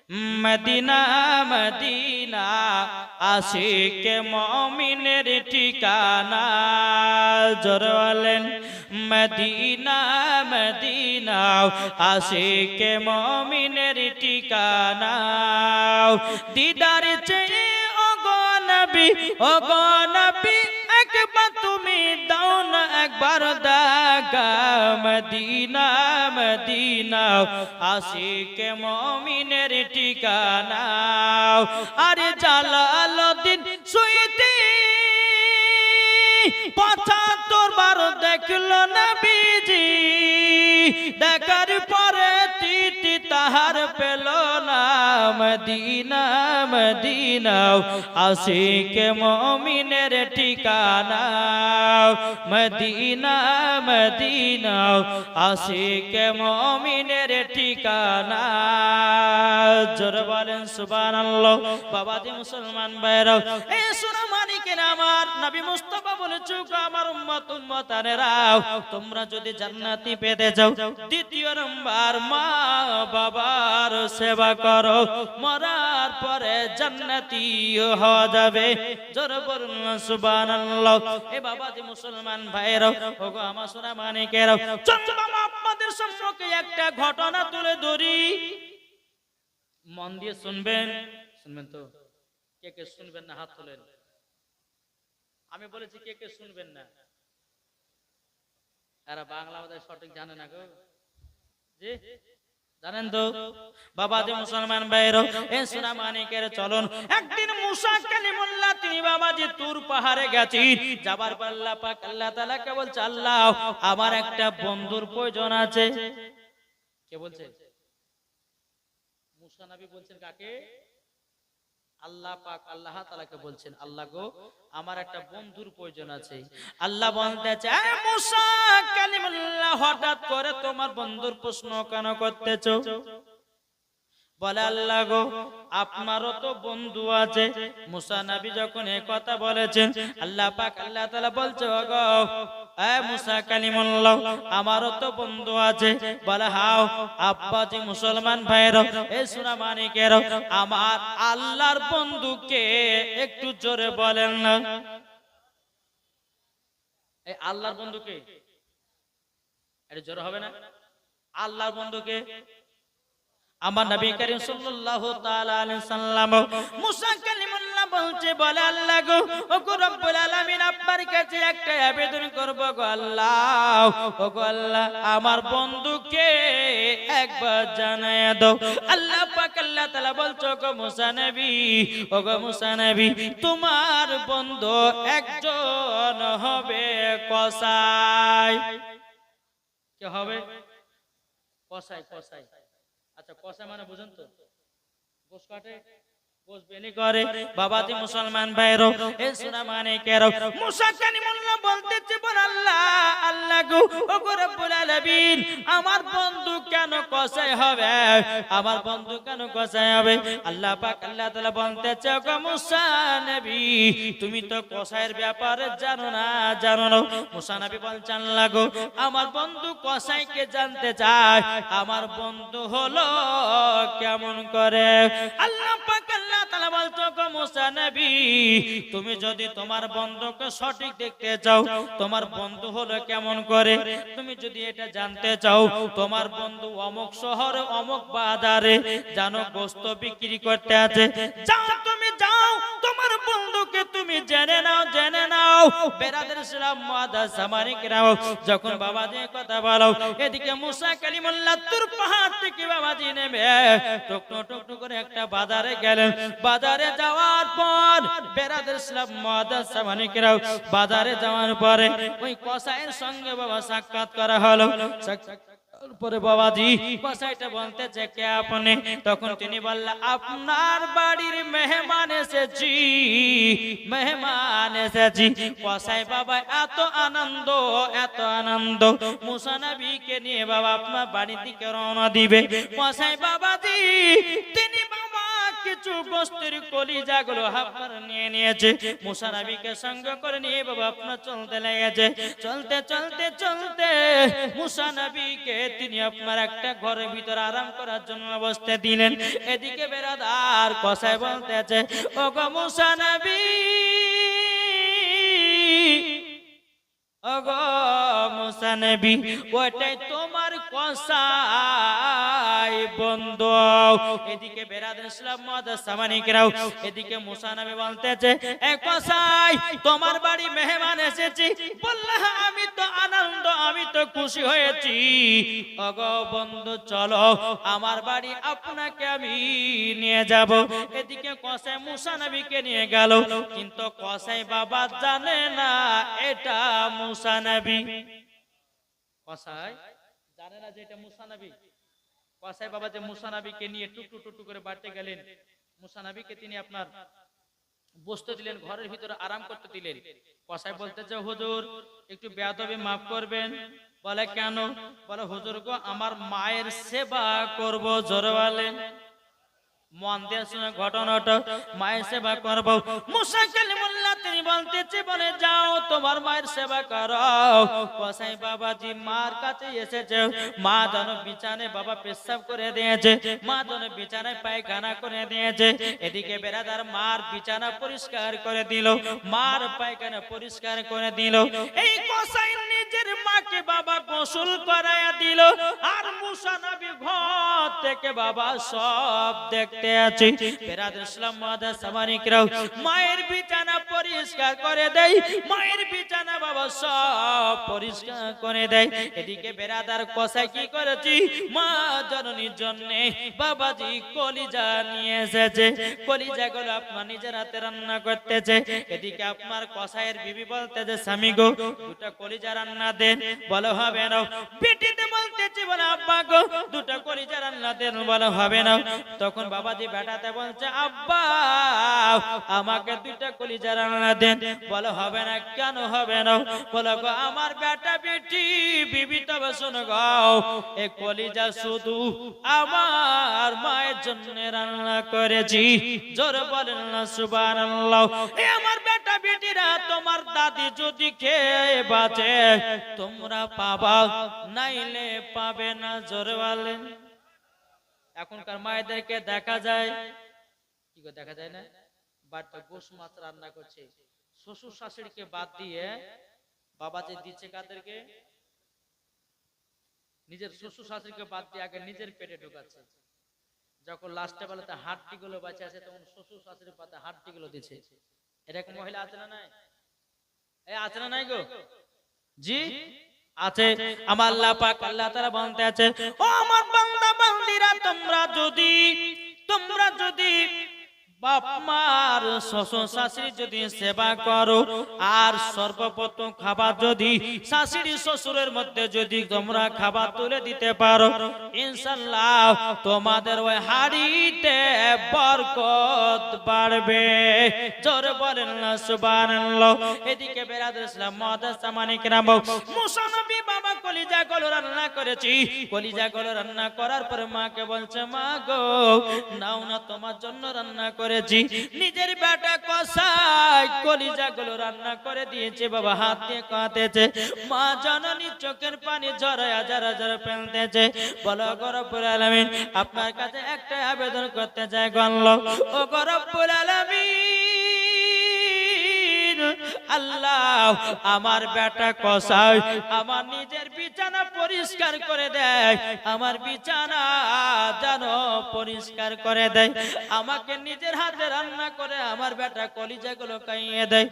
Medina Medina আশিকে মুমিনের ঠিকানা, জোরে বলেন মদিনা মদিনা আশিকে মুমিনের ঠিকানা। দিদার চেয়ে ওগো নবী, ওগো নবী একবার তুমি দাও না একবার দেখা, মদিনা মদিনা আশিকে মুমিনের ঠিকানা। আরে জালালউদ্দিন সুয়ুতি ৭৫ বার দেখলো নবীজি, দেখার পরে তৃপ্তি তাহার পেল না, মদিনা মদিনা আশিকে মুমিনের ঠিকানা, মদিনা মদিনা আশিকে মুমিনের ঠিকানা। জোরে বলেন সুবহানাল্লাহ। বাবাজি মুসলমান ভাইরা, এই সোনা মানিকের আমার নবী মুস্তাফা বলেছে, আমার উম্মত উম্মতানেরা তোমরা যদি জান্নাতি পেতে চাও, দ্বিতীয় নাম্বার মা বাবার সেবা করো, মরার পরে জান্নাতি হওয়া যাবে। জোরে বলুন সুবহানাল্লাহ। এ বাবাজি মুসলমান ভাইরা, ওগো আমার সোনা মানিকেরা, চলুন আপনাদের সম্মুখে একটা ঘটনা তুলে ধরি, মন দিয়ে শুনবেন। শুনবেন তো? কে কে শুনবেন না হাত তোলেন। আমি বলেছি কে কে শুনবেন না? এরা বাংলা আমাদের সঠিক জানে না গো, জি জানেন তো? বাবাজি মুসলমান ভাইরা, এই সোনা মানিকের চলুন। একদিন মুসা কালিমুল্লাহ তিনি বাবাজি তুর পাহাড়ে গেছেন, যাবার পর আল্লাহ পাক আল্লাহ তাআলাকে বলছে, আল্লাহ আমার একটা বন্ধুর প্রয়োজন আছে। কে বলছে? মুসা নবী বলছেন কাকে? আল্লাহ পাক আল্লাহ তাআলাকে বলছেন, আল্লাহ গো আমার একটা বন্ধুর প্রয়োজন আছে। আল্লাহ বলতেছে, এ মুসা কালিমুল্লাহ হঠাৎ করে তোমার বন্ধুর প্রশ্ন কেন করতেছো? বলে, আল্লাহ গো আপনারও তো বন্ধু আছে। মুসা নবী যখন এই কথা বলেছেন, আল্লাহ পাক আল্লাহ তাআলা বলছে, ওগো এ মুসা কালিমুল্লাহ আমারও তো বন্ধু আছে। বলে, হাও আব্বাজি মুসলমান ভাইরা, এই সোনা মানিকেরা, আমার আল্লাহর বন্ধুকে একটু জোরে বলেন না। এই আল্লাহর বন্ধুকে এটা জোরে হবে না? আল্লাহর বন্ধুকে আমার নবী করিম সাল্লাল্লাহু তাআলা আলাইহি সাল্লাম মুসা কালিমুল্লাহ বলছে, বলে আল্লাহ গো ওগো রব্বুল আলামিন আপনার কাছে একটা আবেদন করব গো আল্লাহ, ওগো আল্লাহ আমার বন্ধুকে একবার জানায়া দাও। আল্লাহ পাক আল্লাহ তাআলা বলছো, গো মুসা নবী, ওগো মুসা নবী তোমার বন্ধু একজন হবে কসাই। কে হবে? কসাই। কসাই আচ্ছা, কসাই মানে বুঝেন তো? গোশ কাটে, গোশ বেনি করে। বাবাজি মুসলমান ভাইরা, এই সোনা মানিকেরা, মুসা কালিমুল্লাহ বলতেছে, বল আল্লাহ, আল্লাহ গো ওগো রব্বুল আলামিন আমার বন্ধু কেন কসাই হবে? আমার বন্ধু কেন কসাই হবে? আল্লাহ পাক আল্লাহ তাআলা বলতেছে, ওগো মুসা নবী তুমি তো কসাইয়ের ব্যাপারে জানো না, জানো না। মুসা নবী বলছেন, আল্লাহ গো আমার বন্ধু কসাইকে জানতে চায়, আমার বন্ধু হলো কেমন করে? আল্লাহ পাক আল্লাহ তাআলা বলতো, গো মুসা নবী তুমি যদি তোমার বন্ধুকে সঠিক দেখতে চাও, তোমার বন্ধু হলো কেমন করে, তুমি যদি এটা জানতে চাও, তোমার বন্ধু অমুক শহরে অমুক বাজারে জানো গোশত বিক্রি করতে আছে, যাও তুমি যাও, তোমার বন্ধুকে তুমি জেনে নাও, জেনে নাও। বেরাদের ইসলাম মুআদ্দাস সামারিকরাও যখন বাবাজি কথা বলো, এদিকে মুসা কালিমুল্লাহ তুর পাহাড় থেকে বাবাজি নেমে টুকটুক টুকটুক করে একটা বাজারে গেলেন। বাজারে যাওয়ার পর বেরাদের ইসলাম মুআদ্দাস সামারিকরাও বাজারে যাওয়ার পরে ওই কসাইয়ের সঙ্গে বাবা সাক্ষাৎ করা হলো। পরে বাবাজি কসাইটা বলতেছে, কে আপনি? তখন তিনি বললেন, আপনার বাড়ির মেহমান এসেছি, মেহমান এসেছি। কসাই বাবা এত আনন্দ, এত আনন্দ, মুসা নবীকে নিয়ে বাবা আপনার বাড়ির দিকে রওনা দিবে। কসাই বাবাজি তিনি বাবা কিছু গোস্তের কলিজাগুলো আপনার নিয়ে নিয়েছে। মুসা নবীকে সঙ্গ করে নিয়ে বাবা আপনার চলতে লেগেছে। চলতে চলতে চলতে মুসা নবীকে তিনি আপনার একটা ঘরের ভিতর আরাম করার জন্য বসতে দিলেন। এদিকে বেরাদার কসাই বলতেছে, ওগো মুসা নবী, ওগো মুসা নবী, ওটাই তোমার কসাই বন্ধু। এদিকে বেরাদার ইসলাম মুআদ্দাস সামানিকরাও, এদিকে মুসা নবী বলতেছে, এ কসাই, তোমার বাড়ি মেহমান এসেছি। বললাম আমি তো আনন্দ, আমি তো খুশি হয়েছি। ওগো বন্ধু চলো আমার বাড়ি, আপনাকে আমি নিয়ে যাব। এদিকে কসাই মুসা নবীকে নিয়ে গেল, কিন্তু কসাই বাবা জানে না এটা মুসা নবী। কসাই জানে না যে এটা মুসা নবী। কসাই বাবা যে মুসা নবীকে নিয়ে টুকটু টুকটু করে বাড়তে গেলেন, মুসা নবীকে তিনি আপনার বসতে দিলেন, ঘরের ভিতরে আরাম করতে দিলেন। কসাই বলতেছে, হুজুর একটু বেয়াদবি মাফ করবেন। বলে কেন? বলে হুজুর গো, আমার মায়ের সেবা করব। জোরে বলেন, মন দিয়ে শুনে ঘটনাটা, মায়ের সেবা করবো। মুসা কালিমুল্লাহ তিনি বলতেছে, বলে যাও তোমার মায়ের সেবা করো। কসাই বাবাজি মার কাছে এসেছে, মা যেন বিছানায় বাবা পেশাব করে দিয়েছে, মা যেন বিছানায় পায়খানা করে দিয়েছে। এদিকে বেরাদার মার বিছানা পরিষ্কার করে দিল, মার পায়খানা পরিষ্কার করে দিল। এই কসাই নিজের মাকে বাবা গোসল করায়া দিল, আর মুসা নবী ঘর থেকে বাবা সব দেখতে আছে। বেরাদার ইসলাম মুআদ্দাস সামানিকরাও, মায়ের বিছানা পরিষ্কার করে দেয়, মায়ের বিছানা বাবা সব পরিষ্কার করে দেয়। এদিকে বেরাদার কসাই কি করেছি, মা জননীর জন্য বাবাজি কলিজা নিয়ে এসেছে। কলিজাগুলো আপনার নিজের হাতে রান্না করতেছে। এদিকে আপনার কসাইয়ের বিবি বলতেছে, স্বামী গো দুটা কলিজা রান্না দেন। বলে হবে না। বেটিতে বলতেছে, বলে আব্বা গো দুটা কলিজা রান্না দেন। বলে হবে না। তখন বাবাজি বেটাতে বলছে, আব্বা আমাকে দুইটা কলিজা রান্না দেন। বলে হবে না। কেন হবে না? বলে গো আমার বেটা বেটি বিবি, তবে শোনো গো, এই কলিজা শুধু আমার মায়ের জন্য রান্না করেছি। জোরে বলেন না সুবহানাল্লাহ। এই আমার বেটা বেটিরা তোমার দাদি যদি খেয়ে বাঁচে তোমরা পাবা, নাইলে পাবে না। জোরে বলেন। এখনকার মায়েদেরকে দেখা যায়, কি করে দেখা যায় না, বাড়িতে গোশ মাছ রান্না করছে, শ্বশুর শাশুড়িকে বাদ দিয়ে বাবাজি দিচ্ছে কাদেরকে? নিজের শ্বশুর শাশুড়িকে বাদ দিয়ে আগে নিজের পেটে ঢোকাচ্ছে। যখন লাস্টে বেলাতে হাড্ডি গুলো বাঁচে আছে, তখন শ্বশুর শাশুড়ির পাতে হাড্ডি গুলো দিচ্ছে। এরকম মহিলা আছে না নাই? আছে না নাই গো? জি আছে। আমার আল্লাহ পাক আল্লাহ তাআলা বলতে আছে, ও আমার বান্দা বান্দীরা, তোমরা যদি বাপ মার শ্বশুর শাশুড়ি যদি সেবা করো, আর সর্বপ্রথম খাবার যদি শাশুড়ি শ্বশুরের মধ্যে যদি তোমরা খাবার তুলে দিতে পারো, ইনশাআল্লাহ তোমাদের ওই হাড়িতে বরকত বাড়বে। জোরে বলেন না সুবহানাল্লাহ। এদিকে বেরাদার ইসলাম মুআদ্দাস সামানিকরাম, মুসা নবী বাবা কলিজা গুলো রান্না করেছি। কলিজা গুলো রান্না করার পরে মাকে বলছে, মা গো নাও না, তোমার জন্য রান্না করেছি। নিজের বেটা কসাই কলিজা গুলো রান্না করে দিয়েছে, বাবা হাত দিয়ে কাঁদেছে। মা জননী চোখের পানি ঝরায়া ঝরা ঝরা ফেলতেছে। বলো গো রব্বুল আলামিন, আপনার কাছে একটা আবেদন করতে চাই গো আল্লাহ। ও গো রব্বুল আলামিন, আল্লাহ আমার বেটা কসাই আমার নিজের বিছানা পরিষ্কার করে দেয়, আমার বিছানা যেন পরিষ্কার করে দেয়, আমাকে নিজের হাতে রান্না করে আমার বেটা কলিজাগুলো খাইয়ে দেয়।